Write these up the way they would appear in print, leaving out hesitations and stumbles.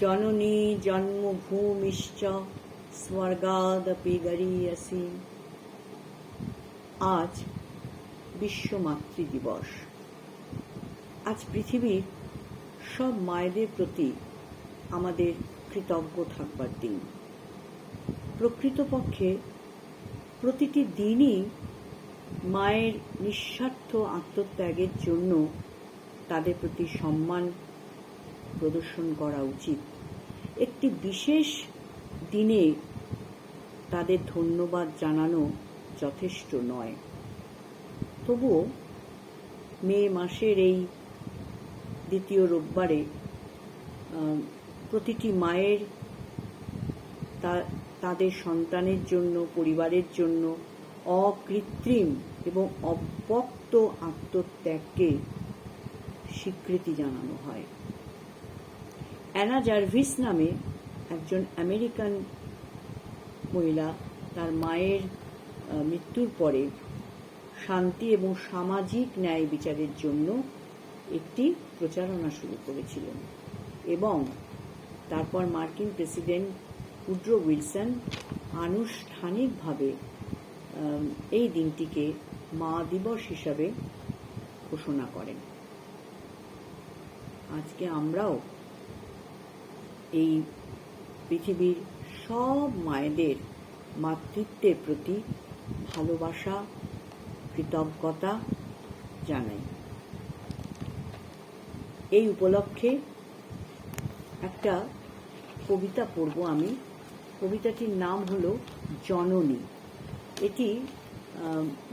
জননী জন্মভূমিশ্চ স্বর্গাদপি গরীয়সী। আজ বিশ্ব মাতৃ দিবস। আজ পৃথিবীর সব মায়েদের প্রতি আমাদের কৃতজ্ঞ থাকবার দিন। প্রকৃতপক্ষে প্রতিটি দিনই মায়ের নিঃস্বার্থ আত্মত্যাগের জন্য তাদের প্রতি সম্মান প্রদর্শন করা উচিত। একটি বিশেষ দিনে তাদের ধন্যবাদ জানানো যথেষ্ট নয়। তবুও মে মাসের এই দ্বিতীয় রোববারে প্রতিটি মায়ের তাদের সন্তানের জন্য, পরিবারের জন্য অকৃত্রিম এবং অব্যক্ত আত্মত্যাগকে স্বীকৃতি জানানো হয়। অ্যানা জার্ভিস নামে একজন আমেরিকান মহিলা তার মায়ের মৃত্যুর পরে শান্তি এবং সামাজিক ন্যায় বিচারের জন্য একটি প্রচারণা শুরু করেছিলেন এবং তারপর মার্কিন প্রেসিডেন্ট উড্রো উইলসন আনুষ্ঠানিকভাবে এই দিনটিকে মা দিবস হিসাবে ঘোষণা করেন। আজকে আমরাও এই পৃথিবীর সব মায়েদের মাতৃত্বের প্রতি ভালোবাসা, কৃতজ্ঞতা জানাই। এই উপলক্ষে একটা কবিতা পড়ব আমি। কবিতাটির নাম হলো জননী। এটি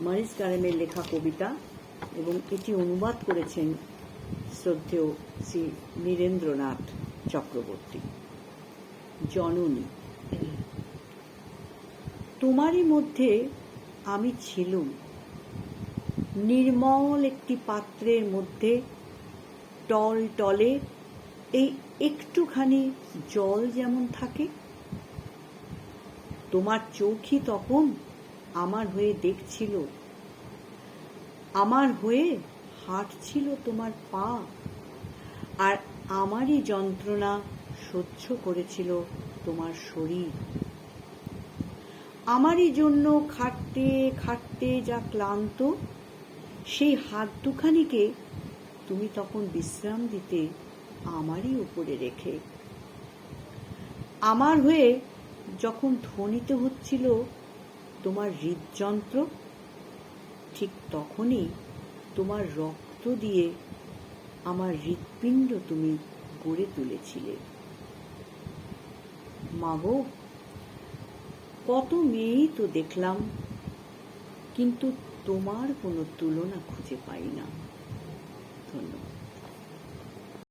মরিস কারেমের লেখা কবিতা এবং এটি অনুবাদ করেছেন শ্রদ্ধেয় শ্রী নীরেন্দ্রনাথ চক্রবর্তী। জননী। তোমারই মধ্যে আমি ছিলুম, নির্মল একটি পাত্রের মধ্যে টল টলে এই একটুখানি জল যেমন থাকে। তোমার চোখই তখন আমার হয়ে দেখছিল, আমার হয়ে হাঁটছিল তোমার পা, আর আমারই যন্ত্রণা সহ্য করেছিল তোমার শরীর। আমারই জন্য খাটতে খাটতে যা ক্লান্ত, সেই হাত দুখানিকে তুমি তখন বিশ্রাম দিতে আমারই উপরে রেখে। আমার হয়ে যখন ধ্বনিত হচ্ছিল তোমার হৃদযন্ত্র, ঠিক তখনই তোমার রক্ত দিয়ে আমার হৃৎপিণ্ড তুমি গড়ে তুলেছিলে। মাগো, কত মেয়েই তো দেখলাম, কিন্তু তোমার কোনো তুলনা খুঁজে পাই না। ধন্যবাদ।